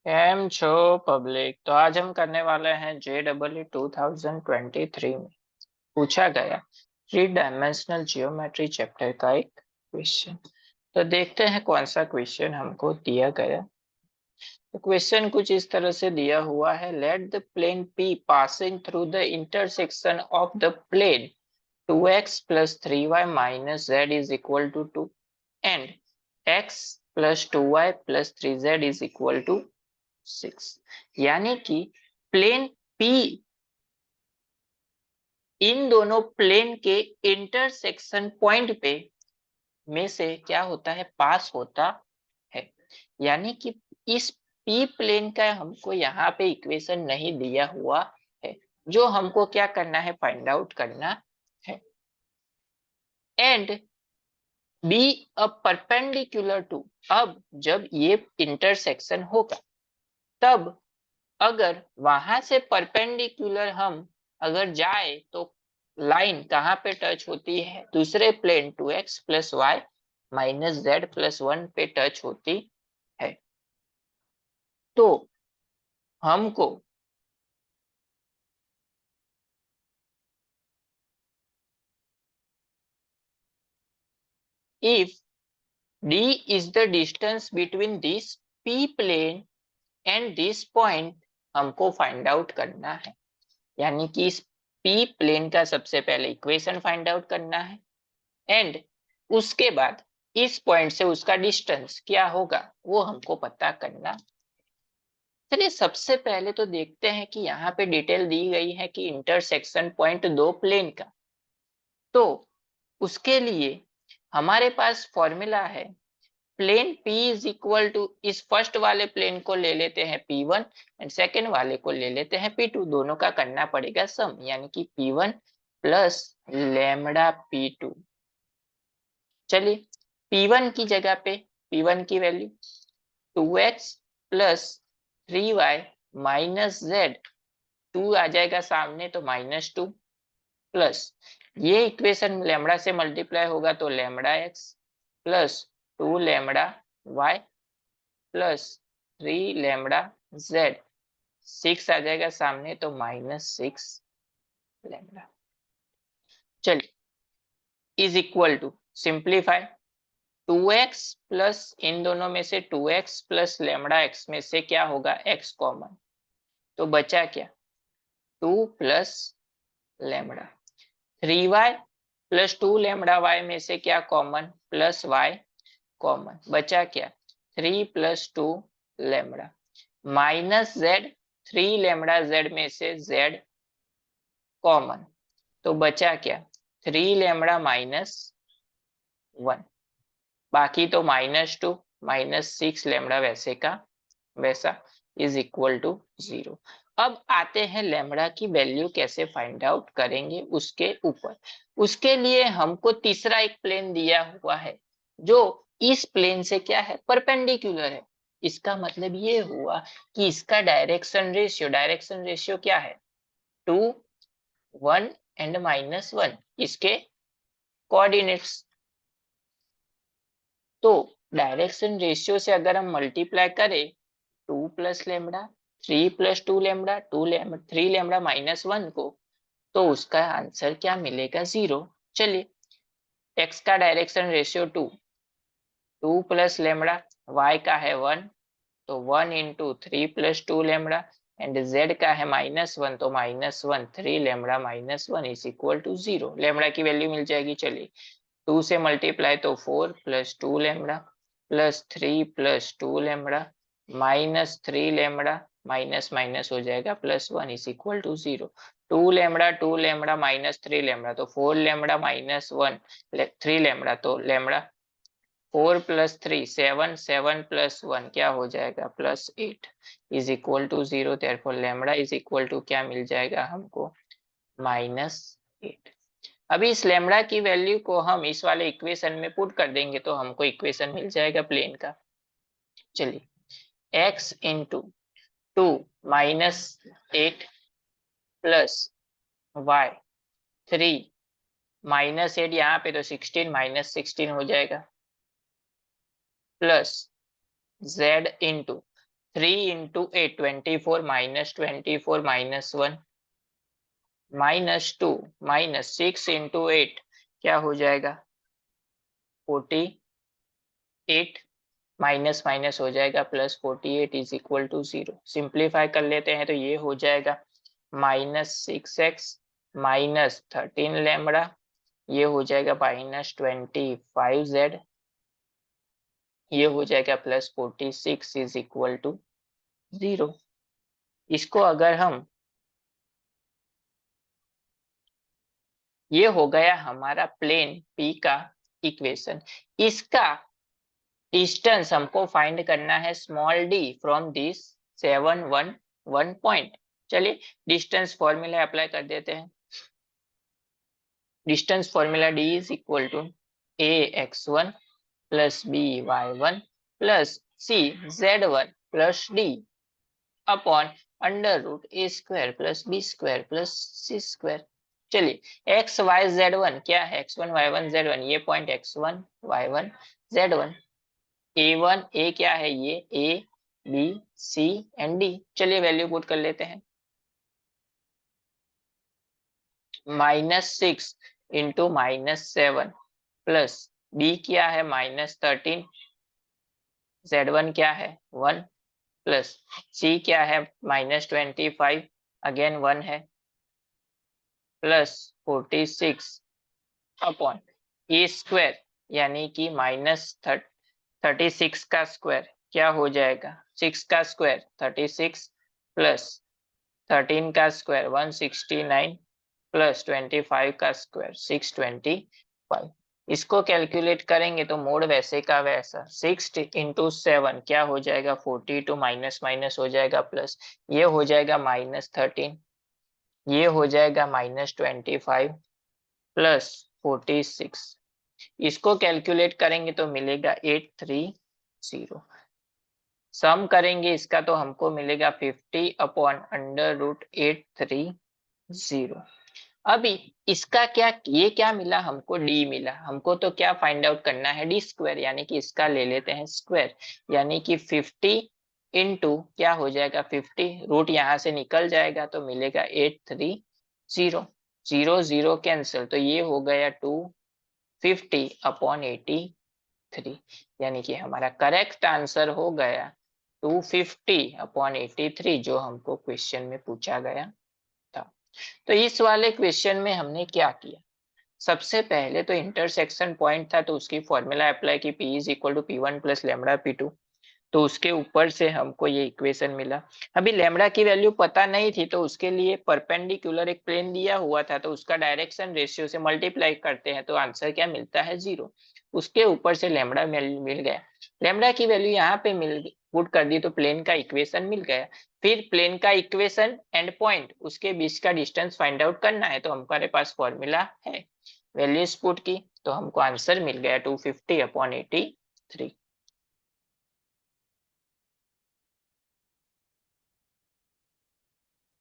Cam छो public. तो आज हम करने वाले हैं JEE 2023 में पूछा गया 3 डायमेंशनल जियोमेट्री चैप्टर का एक क्वेश्चन। तो देखते हैं कौन सा क्वेश्चन हमको दिया गया। तो क्वेश्चन कुछ इस तरह से दिया हुआ है, let the plane P passing through the intersection of the plane 2x plus 3y minus z is equal to 2 and x plus 2y plus 3z is equal to 6। यानी कि प्लेन P इन दोनों प्लेन के intersection point पे में से क्या होता है, पास होता है। यानी कि इस P प्लेन का हमको यहाँ पे इक्वेशन नहीं दिया हुआ है, जो हमको क्या करना है, फाइंड आउट करना है। And B a perpendicular to, अब जब ये इंटरसेक्शन होगा तब अगर वहां से परपेंडिकुलर हम अगर जाए तो लाइन कहाँ पे टच होती है, दूसरे plane 2x plus Y minus Z plus 1 पे टच होती है। तो हमको if d is the distance between this p plane and this point, हमको फाइंड आउट करना है। यानी कि इस p प्लेन का सबसे पहले इक्वेशन फाइंड आउट करना है एंड उसके बाद इस पॉइंट से उसका डिस्टेंस क्या होगा वो हमको पता करना। चलिए सबसे पहले तो देखते हैं कि यहाँ पे डिटेल दी गई है कि इंटरसेक्शन पॉइंट दो प्लेन का। तो उसके लिए हमारे पास फॉर्मूला है, plane P is equal to, इस फर्स्ट वाले प्लेन को ले लेते हैं P1 एंड सेकेंड वाले को ले लेते हैं P2, दोनों का करना पड़ेगा सम, यानी कि P1 प्लस लेमड़ा P2। चलिए P1 की जगह पे P1 की value 2x plus 3y minus Z, 2 आ जाएगा सामने तो -2 प्लस ये इक्वेशन लेमड़ा से मल्टीप्लाई होगा तो lambda x plus 2 lambda y plus 3 lambda z, 6 आ जाएगा सामने तो -6 लेमड़ा। चलिए is equal to simplify, 2x plus इन दोनों में से 2x प्लस लेमड़ा x में से क्या होगा, x कॉमन, तो बचा क्या 2 plus lambda, 3y plus 2 lambda y में से क्या कॉमन, प्लस y कॉमन, बचा क्या 3 plus 2 lambda, minus z, 3 lambda z में से z कॉमन, तो बचा क्या 3 लेमड़ा माइनस 1, बाकी तो -2 -6 लेमड़ा वैसे का वैसा इज इक्वल टू 0। अब आते हैं लेमड़ा की वैल्यू कैसे फाइंड आउट करेंगे उसके ऊपर। उसके लिए हमको तीसरा एक प्लेन दिया हुआ है जो इस प्लेन से क्या है, परपेंडिकुलर है। इसका मतलब ये हुआ कि इसका डायरेक्शन रेशियो क्या है, 2 1 एंड -1, इसके कोऑर्डिनेट्स। तो डायरेक्शन रेशियो से अगर हम मल्टीप्लाई करें 2 plus lambda 3 plus 2 lambda 3 lambda -1 को, तो उसका आंसर क्या मिलेगा, 0। चलिए x का direction ratio 2 plus lambda, y का है 1 तो 1 into 3 plus 2 lambda and z का है -1 तो -1 3 lambda -1 is equal to 0। Lambda की वैल्यू मिल जाएगी। चलिए 2 से मल्टीप्लाई तो 4 plus 2 lambda plus 3 plus 2 lambda -3 lambda minus minus हो जाएगा +1 is equal to 0। 2 lambda -3 lambda तो 4 लेमड़ा -1 3 लेमड़ा तो लेमड़ा 4 प्लस 3 7 7 प्लस 1 क्या हो जाएगा +8 is equal to 0। Therefore lambda is equal to क्या मिल जाएगा हमको, -8। अभी इस लेमड़ा की वैल्यू को हम इस वाले इक्वेशन में पुट कर देंगे तो हमको इक्वेशन मिल जाएगा प्लेन का। चलिए x इंटू 2 -8 प्लस y 3 -8, यहाँ पे तो 16 -16 हो जाएगा plus z into 3 into 8 24 minus 24 minus 1 -2 minus 6 into 8 क्या हो जाएगा 48 माइनस माइनस हो जाएगा plus 48 is equal to 0। Simplify कर लेते हैं तो ये हो जाएगा -6x माइनस 13 लैम्बडा, ये हो जाएगा -25z, ये हो जाएगा प्लस 46 इज इक्वल टू 0। इसको अगर हम, ये हो गया हमारा प्लेन P का इक्वेशन। इसका डिस्टेंस हमको फाइंड करना है small d from this 711 point. चलिए डिस्टेंस फॉर्मूला अप्लाई कर देते हैं। Distance formula d is equal to ax1 plus by1 plus cz1 plus d upon under root A square plus B square plus C square. चलिए X Y Z one क्या है, x1 y1 z1, ये point x1 y1 z1, a1 a क्या है, ये a b c and d। चलिए value put कर लेते हैं। -6 इंटू -7 प्लस b क्या है -13, z1 क्या है 1 प्लस c क्या है -25 अगेन 1 है प्लस 46 अपॉन ए स्क्वायर यानी कि -36 का स्क्वायर क्या हो जाएगा 6 का स्क्वायर 36 प्लस 13 का स्क्वायर 169 प्लस 25 का स्क्वायर 625। इसको कैलकुलेट करेंगे तो मोड वैसे का वैसा 6 इंटू 7 क्या हो जाएगा 42 माइनस माइनस हो जाएगा प्लस, ये हो जाएगा -13, ये हो जाएगा -25 प्लस 46। इसको कैलकुलेट करेंगे तो मिलेगा 830। सम करेंगे इसका तो हमको मिलेगा 50 अपॉन अंडर रूट 830। अभी इसका क्या, ये क्या मिला हमको डी मिला, हमको तो क्या फाइंड आउट करना है डी स्क्वायर, यानी कि इसका ले लेते हैं स्क्वायर, यानी कि 50 इंटू क्या हो जाएगा 50, रूट यहाँ से निकल जाएगा तो मिलेगा 830, 0 0 कैंसिल, तो ये हो गया 250 अपॉन 83, यानी कि हमारा करेक्ट आंसर हो गया 250 अपॉन 83 जो हमको क्वेश्चन में पूछा गया था। तो इस वाले क्वेश्चन में हमने क्या किया, सबसे पहले तो इंटरसेक्शन पॉइंट था तो उसकी फॉर्मूला अप्लाई की P is equal to P1 plus lambda P2, तो उसके ऊपर से हमको ये इक्वेशन मिला। अभी लैम्बडा की वैल्यू पता नहीं थी तो उसके लिए परपेंडिकुलर एक प्लेन दिया हुआ था तो उसका डायरेक्शन रेशियो से मल्टीप्लाई करते हैं तो आंसर क्या मिलता है 0। उसके ऊपर से लैम्बडा मिल गया, लैम्बडा की वैल्यू यहाँ पे मिल पुट कर दी तो प्लेन का इक्वेशन मिल गया। फिर प्लेन का इक्वेशन एंड पॉइंट उसके बीच का डिस्टेंस फाइंड आउट करना है तो हमारे पास फॉर्मूला है, वैल्यूज पुट की तो हमको आंसर मिल गया 250 अपॉन 83।